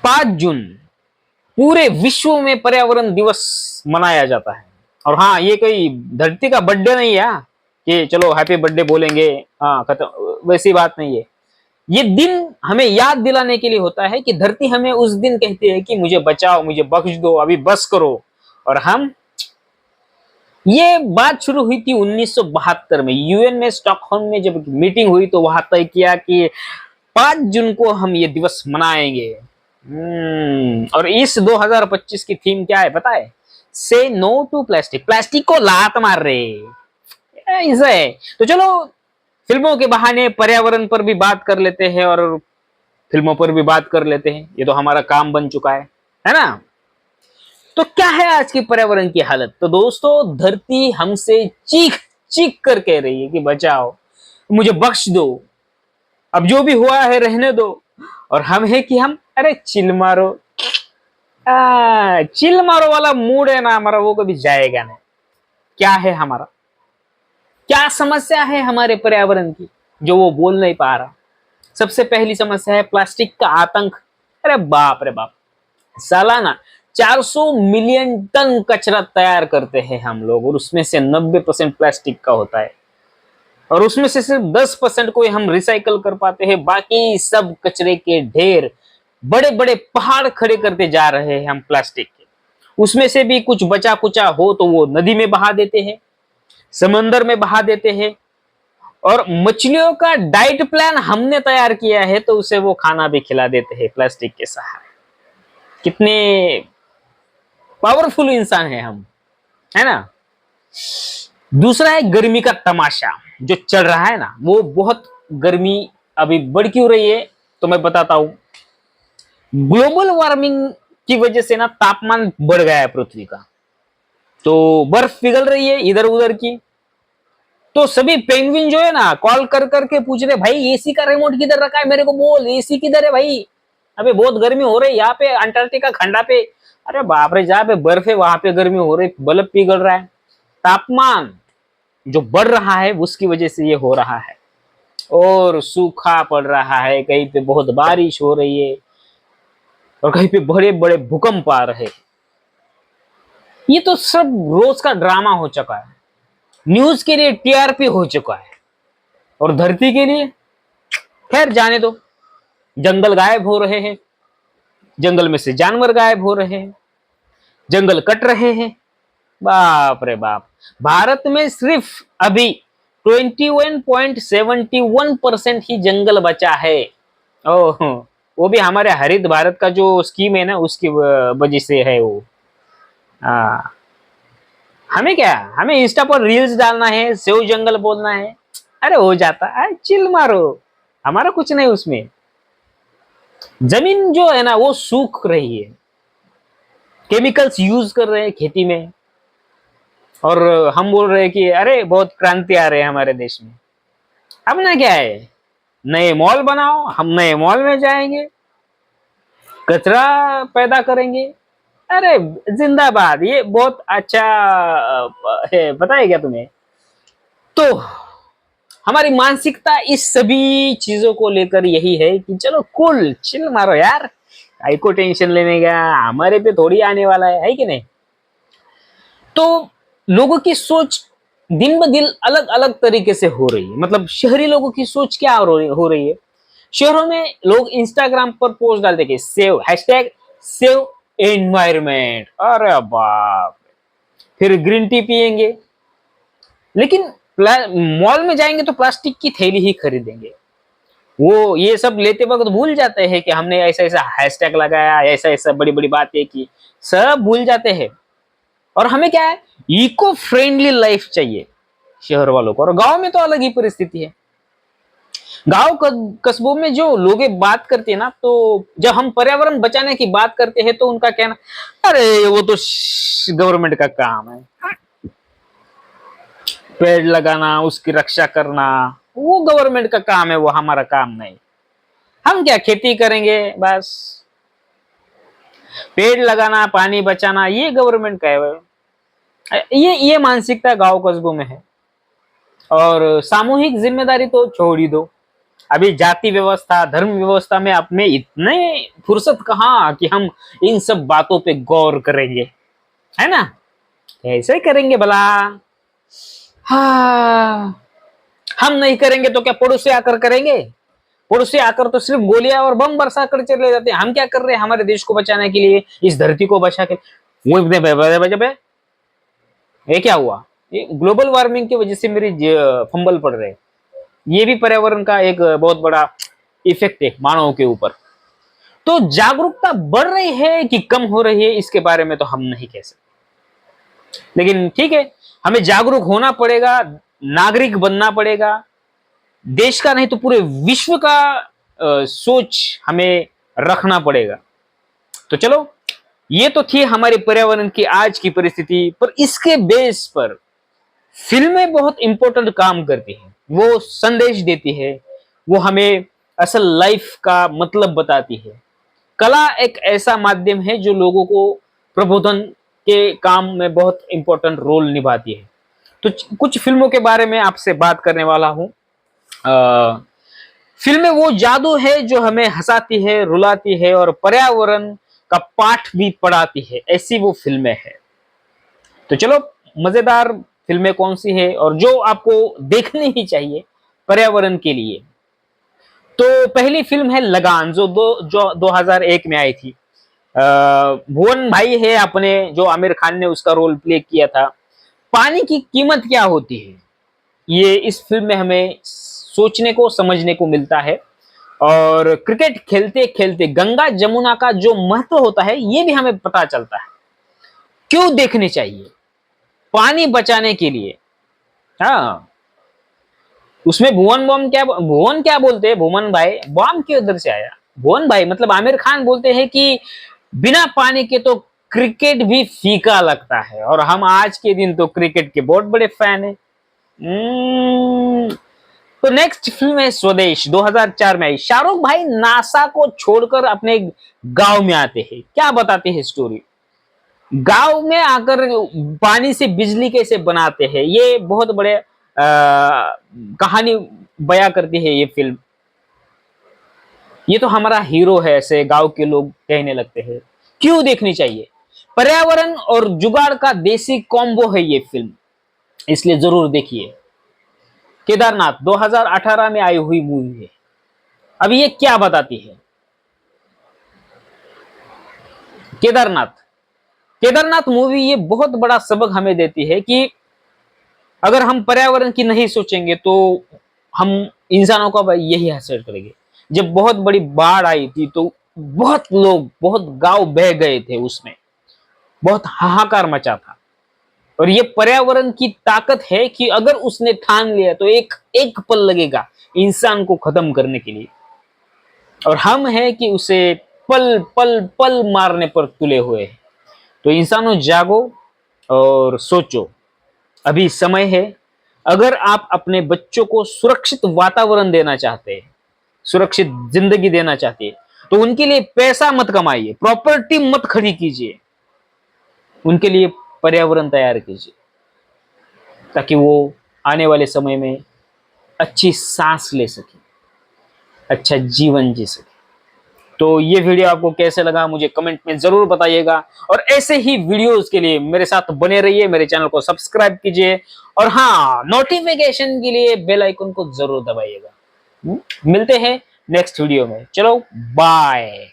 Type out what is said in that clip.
5 जून पूरे विश्व में पर्यावरण दिवस मनाया जाता है। और हाँ, ये कोई धरती का बर्थडे नहीं है कि चलो हैप्पी बर्थडे बोलेंगे, हाँ खत्म, वैसी बात नहीं है। ये दिन हमें याद दिलाने के लिए होता है कि धरती हमें उस दिन कहती है कि मुझे बचाओ, मुझे बख्श दो, अभी बस करो। और हम, ये बात शुरू हुई थी 1972 में, यूएन में स्टॉकहोम में जब मीटिंग हुई तो वहां तय किया कि 5 जून को हम ये दिवस मनाएंगे। और इस 2025 की थीम क्या है पता है? से नो टू प्लास्टिक। प्लास्टिक को लात मार रहे, ऐसा है। तो चलो फिल्मों के बहाने पर्यावरण पर भी बात कर लेते हैं और फिल्मों पर भी बात कर लेते हैं, ये तो हमारा काम बन चुका है ना? तो क्या है आज की पर्यावरण की हालत? तो दोस्तों, धरती हमसे चीख चीख कर कह रही है कि बचाओ, मुझे बख्श दो, अब जो भी हुआ है रहने दो। और हम है कि हम अरे चिल मारो, चिल मारो वाला मूड है ना हमारा, वो कभी जाएगा नहीं। क्या है हमारा, क्या समस्या है हमारे पर्यावरण की जो वो बोल नहीं पा रहा? सबसे पहली समस्या है प्लास्टिक का आतंक। अरे बाप रे बाप, सालाना 400 मिलियन टन कचरा तैयार करते हैं हम लोग, और उसमें से 90% प्लास्टिक का होता है। और उसमें से सिर्फ 10% को हम रिसाइकल कर पाते हैं, बाकी सब कचरे के ढेर, बड़े बड़े पहाड़ खड़े करते जा रहे हैं हम प्लास्टिक के। उसमें से भी कुछ बचा कुचा हो तो वो नदी में बहा देते हैं, समंदर में बहा देते हैं। और मछलियों का डाइट प्लान हमने तैयार किया है तो उसे वो खाना भी खिला देते हैं प्लास्टिक के सहारे। कितने पावरफुल इंसान है हम, है ना? दूसरा है गर्मी का तमाशा जो चल रहा है ना, वो बहुत गर्मी अभी बढ़ क्यों रही है तो मैं बताता हूं। ग्लोबल वार्मिंग की वजह से ना तापमान बढ़ गया है पृथ्वी का, तो बर्फ पिघल रही है इधर उधर की। तो सभी पेंगुइन जो है ना कॉल कर करके पूछ रहे, भाई एसी का रिमोट किधर रखा है, मेरे को बोल, एसी किधर है भाई, अबे बहुत गर्मी हो रही है यहाँ पे अंटार्कटिका खंडा पे। अरे बाप रे, जहाँ पे बर्फ है वहां पे गर्मी हो रही, बल्ब पिघल रहा है। तापमान जो बढ़ रहा है उसकी वजह से ये हो रहा है। और सूखा पड़ रहा है, कहीं पे बहुत बारिश हो रही है, और कहीं पे बड़े बड़े भूकंप आ रहे। ये तो सब रोज का ड्रामा हो चुका है, न्यूज के लिए टीआरपी हो चुका है। और धरती के लिए खैर जाने दो, जंगल गायब हो रहे हैं, जंगल में से जानवर गायब हो रहे हैं, जंगल कट रहे हैं। बाप रे बाप, भारत में सिर्फ अभी 21.71% ही जंगल बचा है। ओह, वो भी हमारे हरित भारत का जो स्कीम है ना उसकी वजह से है वो। हाँ, हमें क्या, हमें इंस्टा पर रील्स डालना है, सेव जंगल बोलना है, अरे हो जाता है, चिल मारो, हमारा कुछ नहीं उसमें। जमीन जो है ना वो सूख रही है, केमिकल्स यूज कर रहे हैं खेती में, और हम बोल रहे हैं कि अरे बहुत क्रांति आ रहे हैं हमारे देश में। अब ना क्या है, नए मॉल बनाओ, हम नए मॉल में जाएंगे, कचरा पैदा करेंगे। अरे जिंदाबाद, ये बहुत अच्छा है, पता है क्या तुम्हें? तो हमारी मानसिकता इस सभी चीजों को लेकर यही है कि चलो कूल चिल मारो यार, आई को टेंशन लेने का, हमारे पे थोड़ी आने वाला है कि नहीं? तो लोगों की सोच दिन ब दिन अलग अलग तरीके से हो रही है। मतलब शहरी लोगों की सोच क्या हो रही है, शहरों में लोग इंस्टाग्राम पर पोस्ट डालते कि सेव हैशटैग सेव एनवायरमेंट, अरे बाप, फिर ग्रीन टी पियेंगे। लेकिन मॉल में जाएंगे तो प्लास्टिक की थैली ही खरीदेंगे। वो ये सब लेते वक्त भूल जाते हैं कि हमने ऐसा ऐसा हैशटैग लगाया, ऐसा ऐसा बड़ी बड़ी बातें की, सब भूल जाते हैं। और हमें क्या है, इको फ्रेंडली लाइफ चाहिए शहर वालों को। और गांव में तो अलग ही परिस्थिति है। गांव कस्बों में जो लोग बात करते हैं ना, तो जब हम पर्यावरण बचाने की बात करते हैं तो उनका कहना, अरे वो तो गवर्नमेंट का काम है, पेड़ लगाना, उसकी रक्षा करना, वो गवर्नमेंट का काम है, वो हमारा काम नहीं। हम क्या खेती करेंगे बस, पेड़ लगाना, पानी बचाना ये गवर्नमेंट का है। ये मानसिकता गांव कस्बों में है। और सामूहिक जिम्मेदारी तो छोड़ ही दो, अभी जाति व्यवस्था, धर्म व्यवस्था में अपने इतने फुर्सत कहाँ कि हम इन सब बातों पे गौर करेंगे, है ना? कैसे करेंगे भला? हाँ, हम नहीं करेंगे तो क्या पड़ोसी आकर करेंगे? पड़ोसी आकर तो सिर्फ गोलियां और बम बरसा कर चले जाते हैं। हम क्या कर रहे हैं हमारे देश को बचाने के लिए, इस धरती को बचा के? वो ये क्या हुआ? ये ग्लोबल वार्मिंग की वजह से मेरी फंबल पड़ रहे हैं। ये भी पर्यावरण का एक बहुत बड़ा इफेक्ट है मानव के ऊपर। तो जागरूकता बढ़ रही है कि कम हो रही है, इसके बारे में तो हम नहीं कह सकते, लेकिन ठीक है, हमें जागरूक होना पड़ेगा, नागरिक बनना पड़ेगा। देश का नहीं तो पूरे विश्व का सोच हमें रखना पड़ेगा। तो चलो, ये तो थी हमारे पर्यावरण की आज की परिस्थिति, पर इसके बेस पर फिल्में बहुत इंपॉर्टेंट काम करती हैं। वो संदेश देती है, वो हमें असल लाइफ का मतलब बताती है। कला एक ऐसा माध्यम है जो लोगों को प्रबोधन के काम में बहुत इंपॉर्टेंट रोल निभाती है। तो कुछ फिल्मों के बारे में आपसे बात करने वाला हूं। फिल्में वो जादू है जो हमें हंसाती है, रुलाती है और पर्यावरण का पाठ भी पढ़ाती है, ऐसी वो फिल्में हैं। तो चलो, मजेदार फिल्में कौन सी है और जो आपको देखनी ही चाहिए पर्यावरण के लिए। तो पहली फिल्म है लगान, जो 2001 में आई थी। भुवन भाई है अपने, जो आमिर खान ने उसका रोल प्ले किया था। पानी की कीमत क्या होती है, ये इस फिल्म में हमें सोचने को, समझने को मिलता है। और क्रिकेट खेलते खेलते गंगा जमुना का जो महत्व होता है, ये भी हमें पता चलता है। क्यों देखनी चाहिए? पानी बचाने के लिए। हाँ, उसमें भुवन क्या बोलते हैं, भुवन भाई बॉम्ब के उधर से आया। भुवन भाई मतलब आमिर खान बोलते हैं कि बिना पानी के तो क्रिकेट भी फीका लगता है, और हम आज के दिन तो क्रिकेट के बहुत बड़े फैन हैं। तो नेक्स्ट फिल्म है स्वदेश, 2004 में आई। शाहरुख भाई नासा को छोड़कर अपने गांव में आते हैं। क्या बताते हैं स्टोरी? गांव में आकर पानी से बिजली कैसे बनाते हैं, ये बहुत बड़े कहानी बयां करती है ये फिल्म। ये तो हमारा हीरो है, ऐसे गांव के लोग कहने लगते हैं। क्यों देखनी चाहिए? पर्यावरण और जुगाड़ का देसी कॉम्बो है ये फिल्म, इसलिए जरूर देखिए। केदारनाथ 2018 में आई हुई मूवी है। अब ये क्या बताती है? केदारनाथ केदारनाथ मूवी ये बहुत बड़ा सबक हमें देती है कि अगर हम पर्यावरण की नहीं सोचेंगे तो हम इंसानों का यही असर करेंगे। जब बहुत बड़ी बाढ़ आई थी तो बहुत लोग, बहुत गांव बह गए थे, उसमें बहुत हाहाकार मचा था। और ये पर्यावरण की ताकत है कि अगर उसने ठान लिया तो एक एक पल लगेगा इंसान को खत्म करने के लिए, और हम हैं कि उसे पल पल पल मारने पर तुले हुए हैं। तो इंसानों, जागो और सोचो, अभी समय है। अगर आप अपने बच्चों को सुरक्षित वातावरण देना चाहते हैं, सुरक्षित जिंदगी देना चाहते हैं, तो उनके लिए पैसा मत कमाइए, प्रॉपर्टी मत खड़ी कीजिए, उनके लिए पर्यावरण तैयार कीजिए, ताकि वो आने वाले समय में अच्छी सांस ले सके, अच्छा जीवन जी सके। तो ये वीडियो आपको कैसे लगा मुझे कमेंट में जरूर बताइएगा, और ऐसे ही वीडियोस के लिए मेरे साथ बने रहिए, मेरे चैनल को सब्सक्राइब कीजिए, और हाँ, नोटिफिकेशन के लिए बेल आइकन को जरूर दबाइएगा। मिलते हैं नेक्स्ट वीडियो में। चलो, बाय।